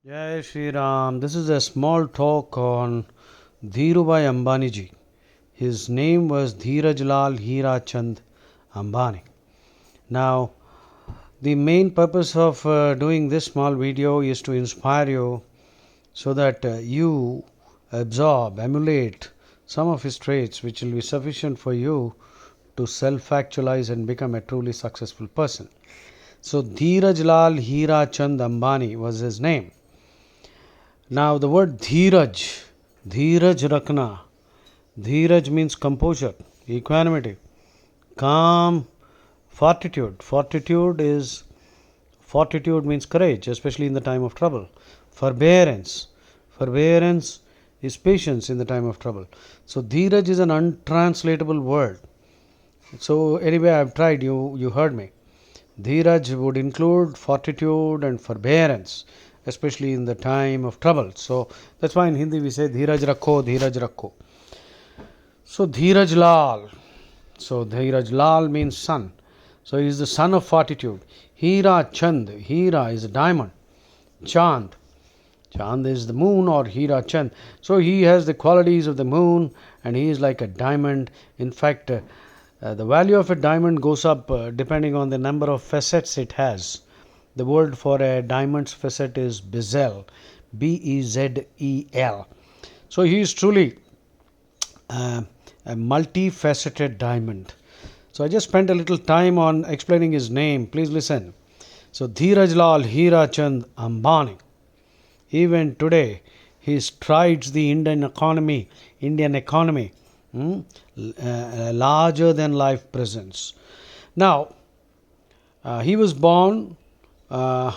Jai Shri Ram. This is a small talk on Dhirubai Ambani ji. His name was Dheeraj Lal Hira Chand Ambani. Now, the main purpose of doing this small video is to inspire you so that you absorb, emulate some of his traits which will be sufficient for you to self actualize and become a truly successful person. So, Dheeraj Lal Hira Chand Ambani was his name. Now, the word Dheeraj, Dheeraj Rakna, Dheeraj means composure, equanimity, calm, fortitude. Fortitude means courage, especially in the time of trouble. Forbearance is patience in the time of trouble. So, Dheeraj is an untranslatable word. So, anyway, I've tried, you heard me. Dheeraj would include fortitude and forbearance, especially in the time of trouble. So that's why in Hindi we say Dheeraj Rakho, Dheeraj Rakho. So Dheeraj Lal. So Dheeraj Lal means son. So he is the son of fortitude. Hira Chand. Hira is a diamond. Chand. Chand is the moon or Hira Chand. So he has the qualities of the moon and he is like a diamond. In fact, the value of a diamond goes up depending on the number of facets it has. The word for a diamond's facet is bezel, Bezel. So he is truly a multifaceted diamond. So I just spent a little time on explaining his name. Please listen. So Dheeraj Lal Hira Chand Ambani. Even today, he strides the Indian economy, larger than life presence. Now, he was born to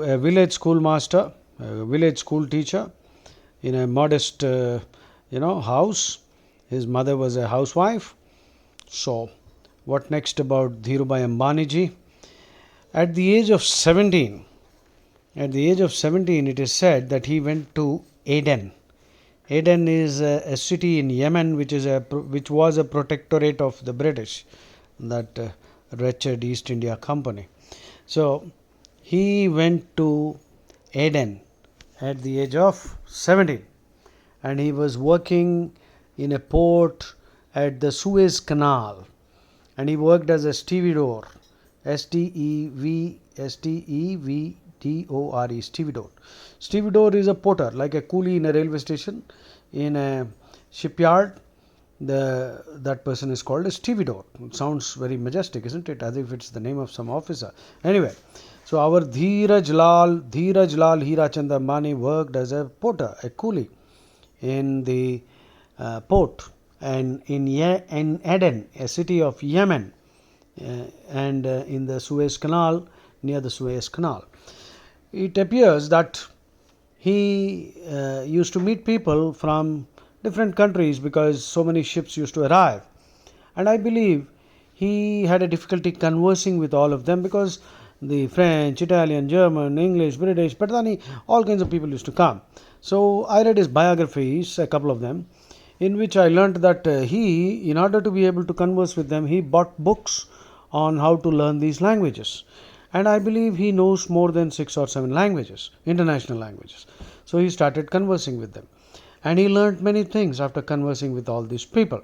a village schoolmaster, a village school teacher, in a modest, house. His mother was a housewife. So, what next about Dhirubai Ambani ji? At the age of 17, it is said that he went to Aden. Aden is a city in Yemen, which was a protectorate of the British, that wretched East India Company. So he went to Aden at the age of 17 and he was working in a port at the Suez Canal and he worked as a stevedore, Stevedore. Stevedore is a porter, like a coolie in a railway station, in a shipyard. That person is called a stevedore. It sounds very majestic, isn't it? As if it's the name of some officer. Anyway, so our Dheeraj Lal Hira Chand Ambani worked as a porter, a coolie, in the port and in Aden, a city of Yemen, and in the Suez Canal, near the Suez Canal. It appears that he used to meet people from different countries because so many ships used to arrive. And I believe he had a difficulty conversing with all of them because the French, Italian, German, English, British, Patani, all kinds of people used to come. So I read his biographies, a couple of them, in which I learnt that he, in order to be able to converse with them, he bought books on how to learn these languages. And I believe he knows more than 6 or 7 languages, international languages. So he started conversing with them. And he learnt many things after conversing with all these people.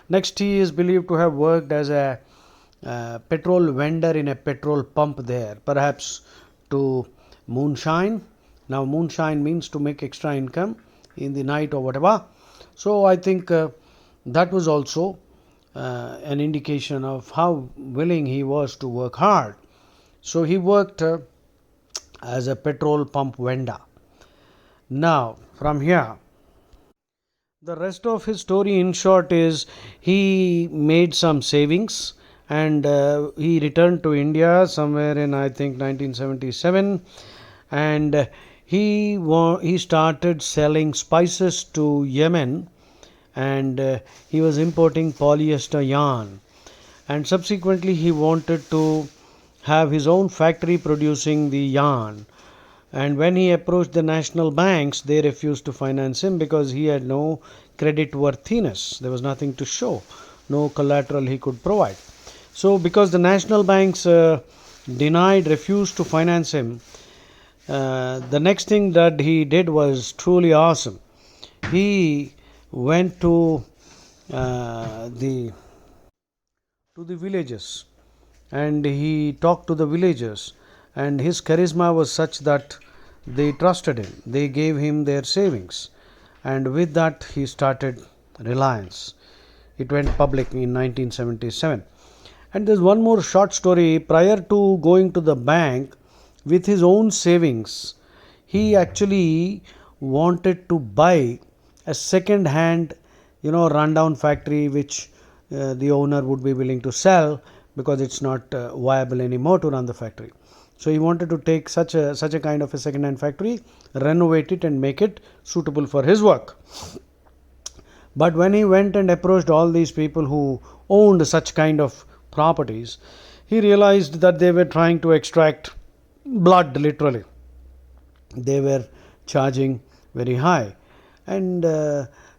Next, he is believed to have worked as a petrol vendor in a petrol pump there, perhaps to moonshine. Now, moonshine means to make extra income in the night or whatever. So I think that was also an indication of how willing he was to work hard. So he worked as a petrol pump vendor. Now, from here, the rest of his story in short is he made some savings and he returned to India somewhere in I think 1977 and he started selling spices to Yemen and he was importing polyester yarn and subsequently he wanted to have his own factory producing the yarn. And when he approached the national banks, they refused to finance him because he had no credit worthiness. There was nothing to show, no collateral he could provide. So because the national banks refused to finance him, The next thing that he did was truly awesome. He went the to the villages, and he talked to the villagers, and his charisma was such that they trusted him. They gave him their savings, and with that he started Reliance. It went public in 1977. And there's one more short story. Prior to going to the bank with his own savings, he actually wanted to buy a second hand, rundown factory which the owner would be willing to sell because it's not viable anymore to run the factory. So he wanted to take such a kind of a second hand factory, renovate it and make it suitable for his work. But when he went and approached all these people who owned such kind of properties, he realized that they were trying to extract blood, literally. They were charging very high. And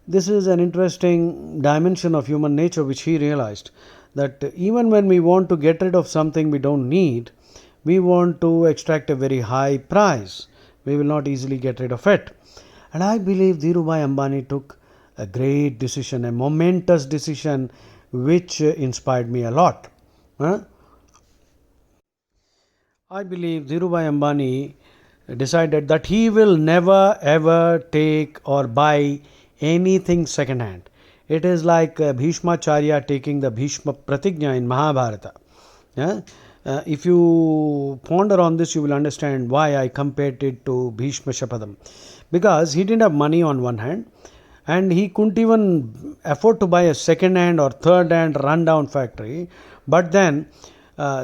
this is an interesting dimension of human nature which he realized, that even when we want to get rid of something we don't need, we want to extract a very high price. We will not easily get rid of it. And I believe Dhirubai Ambani took a great decision, a momentous decision which inspired me a lot. I believe Dhirubai Ambani decided that he will never ever take or buy anything second hand. It is like Bhishmacharya taking the Bhishma Pratigna in Mahabharata. Yeah? If you ponder on this, you will understand why I compared it to Bhishma Shapadam. Because he didn't have money on one hand, and he couldn't even afford to buy a second hand or third hand rundown factory. But then,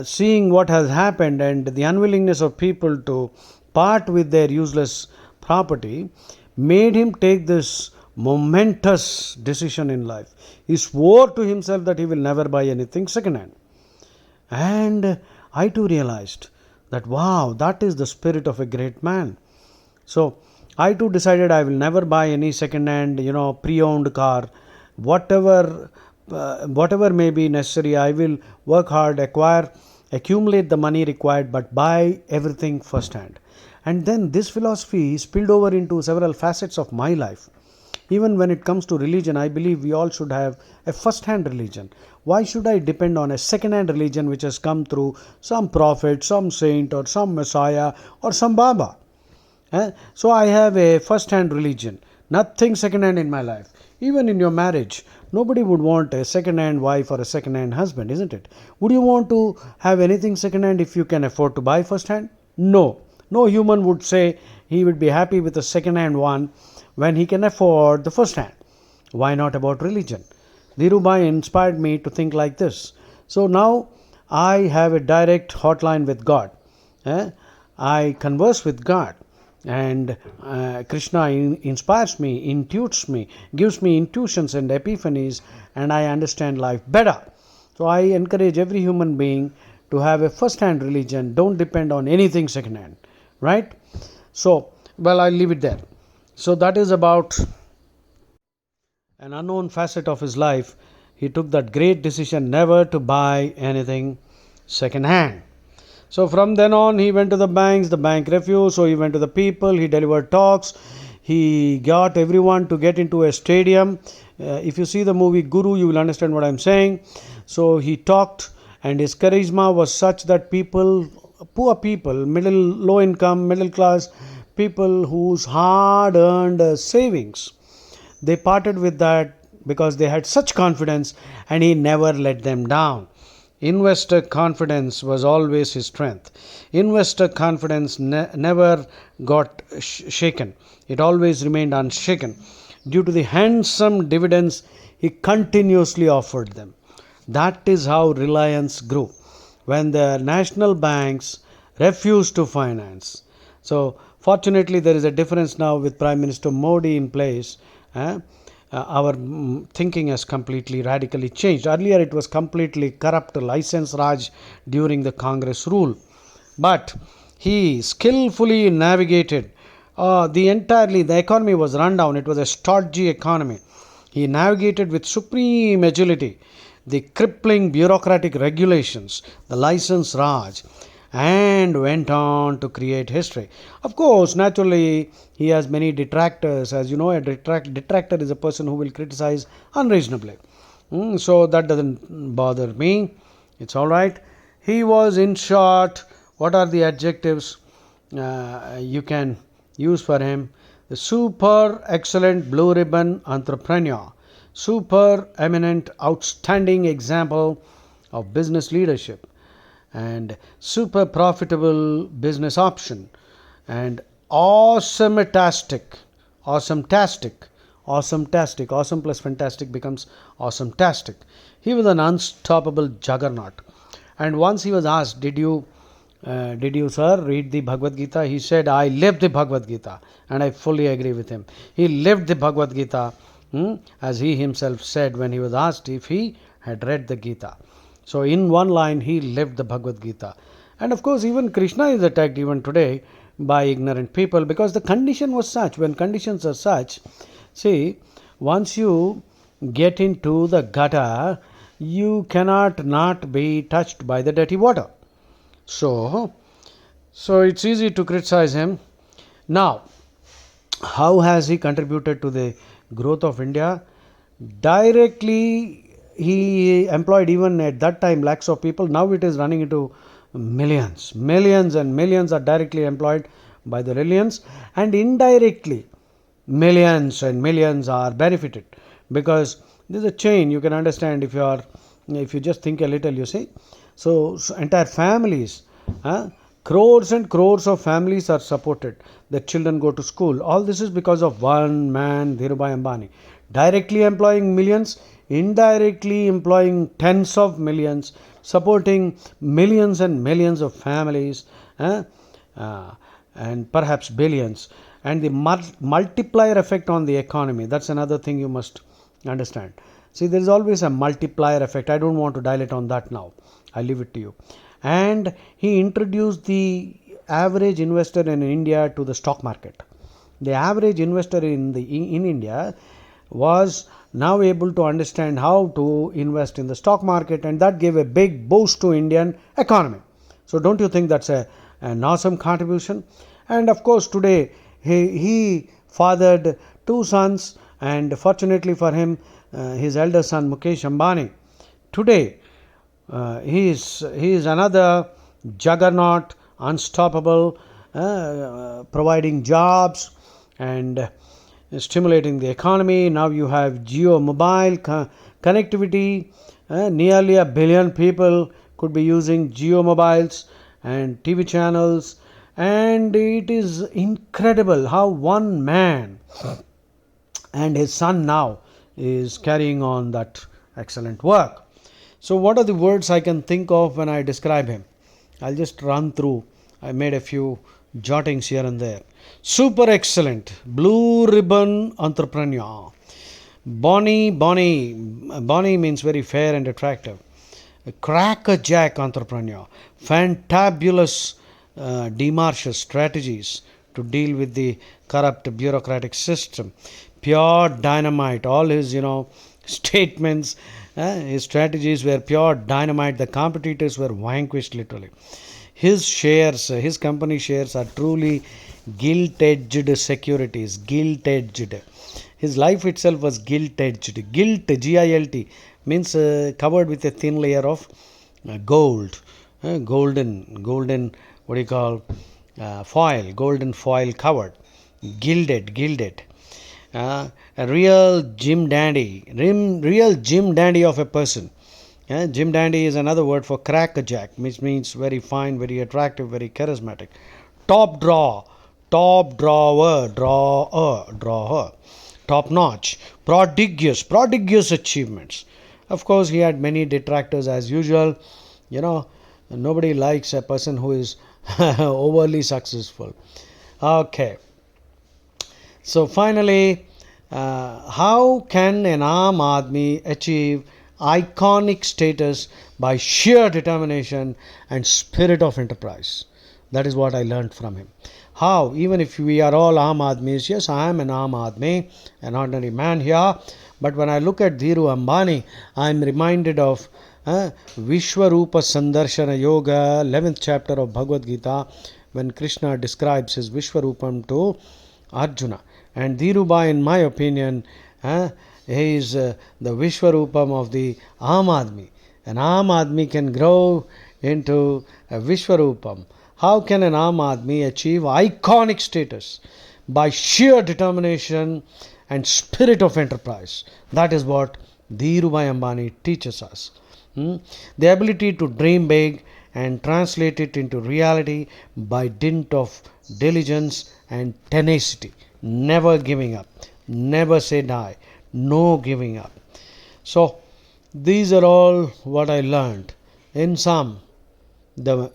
seeing what has happened and the unwillingness of people to part with their useless property, made him take this momentous decision in life. He swore to himself that he will never buy anything second hand. And I too realized that, wow, that is the spirit of a great man. So I too decided I will never buy any second hand, pre-owned car. Whatever may be necessary, I will work hard, accumulate the money required, but buy everything first hand. And then this philosophy spilled over into several facets of my life. Even when it comes to religion, I believe we all should have a first hand religion. Why should I depend on a second hand religion which has come through some prophet, some saint, or some messiah, or some Baba? So I have a first hand religion, nothing second hand in my life. Even in your marriage, nobody would want a second hand wife or a second hand husband, isn't it? Would you want to have anything second hand if you can afford to buy first hand? No. No human would say he would be happy with a second hand one when he can afford the first hand. Why not about religion? Dhirubai inspired me to think like this. So now I have a direct hotline with God. I converse with God, and Krishna inspires me, intuits me, gives me intuitions and epiphanies, and I understand life better. So I encourage every human being to have a first hand religion. Don't depend on anything second hand. Right? So, well, I'll leave it there. So that is about an unknown facet of his life. He took that great decision never to buy anything second hand. So from then on, he went to the banks, the bank refused, so he went to the people, he delivered talks, he got everyone to get into a stadium. If you see the movie Guru, you will understand what I'm saying. So he talked, and his charisma was such that people, poor people, low income, middle class people whose hard earned savings, they parted with that because they had such confidence, and he never let them down. Investor confidence was always his strength. Investor confidence never got shaken. It always remained unshaken due to the handsome dividends he continuously offered them. That is how Reliance grew when the national banks refused to finance. So fortunately, there is a difference now with Prime Minister Modi in place. Our thinking has completely radically changed. Earlier it was completely corrupt license Raj during the Congress rule, but he skillfully navigated the economy was run down. It was a stodgy economy. He navigated with supreme agility the crippling bureaucratic regulations, the license Raj, and went on to create history. Of course, naturally, he has many detractors. As you know, a detractor is a person who will criticize unreasonably. So that doesn't bother me. It's all right. He was, in short, what are the adjectives you can use for him? The super excellent blue ribbon entrepreneur, super eminent outstanding example of business leadership, and super profitable business option, and awesome-tastic, awesome plus fantastic becomes awesome-tastic. He was an unstoppable juggernaut. And once he was asked, did you, sir, read the Bhagavad Gita? He said, I lived the Bhagavad Gita. And I fully agree with him. He lived the Bhagavad Gita, as he himself said when he was asked if he had read the Gita. So, in one line, he lived the Bhagavad Gita. And of course, even Krishna is attacked even today by ignorant people, because the condition was such. When conditions are such, see, once you get into the gutter, you cannot not be touched by the dirty water. So it's easy to criticize him. Now, how has he contributed to the growth of India? Directly, he employed even at that time lakhs of people. Now it is running into millions. Millions and millions are directly employed by the reliance, and indirectly millions and millions are benefited, because there's a chain. You can understand if you just think a little, you see. So entire families, crores and crores of families are supported. The children go to school. All this is because of one man, Dhirubai Ambani, directly employing millions, indirectly employing tens of millions, supporting millions and millions of families, and perhaps billions. And the multiplier effect on the economy, that's another thing you must understand. See, there is always a multiplier effect. I don't want to dilate on that now. I leave it to you. And he introduced the average investor in India to the stock market. The average investor in India was now able to understand how to invest in the stock market, and that gave a big boost to Indian economy. So don't you think that's an awesome contribution? And of course, today he fathered two sons, and fortunately for him, his elder son Mukesh Ambani. Today, he is another juggernaut, unstoppable, providing jobs and stimulating the economy. Now you have Geo mobile connectivity. Nearly 1 billion people could be using Geo mobiles and TV channels, and it is incredible how one man and his son now is carrying on that excellent work. So what are the words I can think of when I describe him? I'll just run through. I made a few jottings here and there. Super excellent, blue ribbon entrepreneur. Bonnie means very fair and attractive. A crackerjack entrepreneur. Fantabulous demarches strategies to deal with the corrupt bureaucratic system. Pure dynamite. All his statements, his strategies were pure dynamite. The competitors were vanquished literally. His shares, his company shares, are truly gilt-edged securities. Gilt-edged. His life itself was gilt-edged. Gilt, G-I-L-T, means covered with a thin layer of gold. Golden, what do you call, foil, golden foil covered. Gilded. A real Jim Dandy of a person. Jim Dandy is another word for crackerjack, which means very fine, very attractive, very charismatic. Top drawer, top notch, prodigious achievements. Of course, he had many detractors as usual. Nobody likes a person who is overly successful. Okay. So finally, how can an Aam Aadmi achieve iconic status by sheer determination and spirit of enterprise? That is what I learned from him. How? Even if we are all Aam Aadmis, yes, I am an Aam Aadmi, an ordinary man here, but when I look at Dhiru Ambani, I am reminded of Vishwarupa Sandarshana Yoga, 11th chapter of Bhagavad Gita, when Krishna describes his Vishwarupam to Arjuna. And Dhirubai, in my opinion, he is the Vishwarupam of the Aam Admi. An Aam Admi can grow into a Vishwarupam. How can an Aam Admi achieve iconic status? By sheer determination and spirit of enterprise. That is what Dhirubai Ambani teaches us. The ability to dream big and translate it into reality by dint of diligence and tenacity. Never giving up. Never say die. No giving up. So, these are all what I learned. In sum, the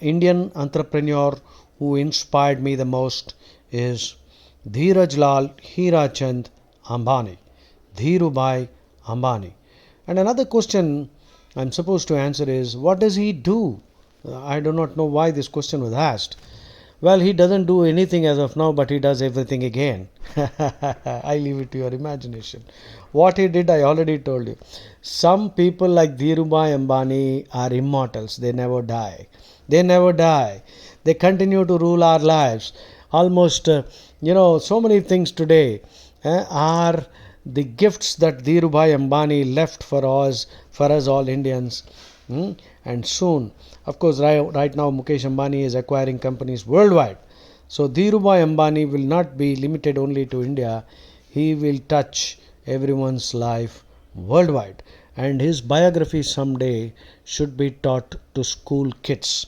Indian entrepreneur who inspired me the most is Dheeraj Lal Hirachand Ambani, Dhirubai Ambani. And another question I'm supposed to answer is, what does he do? I do not know why this question was asked. Well, he doesn't do anything as of now, but he does everything again. I leave it to your imagination. What he did, I already told you. Some people like Dhirubai Ambani are immortals. They never die. They never die. They continue to rule our lives. Almost, so many things today are the gifts that Dhirubai Ambani left for us all Indians. And soon, of course, right now Mukesh Ambani is acquiring companies worldwide. So Dhirubai Ambani will not be limited only to India. He will touch everyone's life worldwide. And his biography someday should be taught to school kids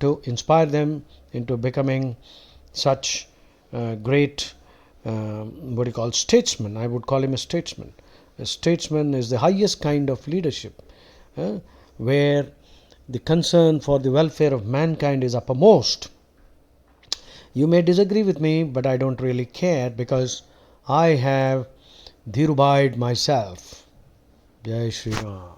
to inspire them into becoming such great statesman. I would call him a statesman. A statesman is the highest kind of leadership, where the concern for the welfare of mankind is uppermost. You may disagree with me, but I don't really care, because I have Dhirubai'd myself. Jai Shri Ram.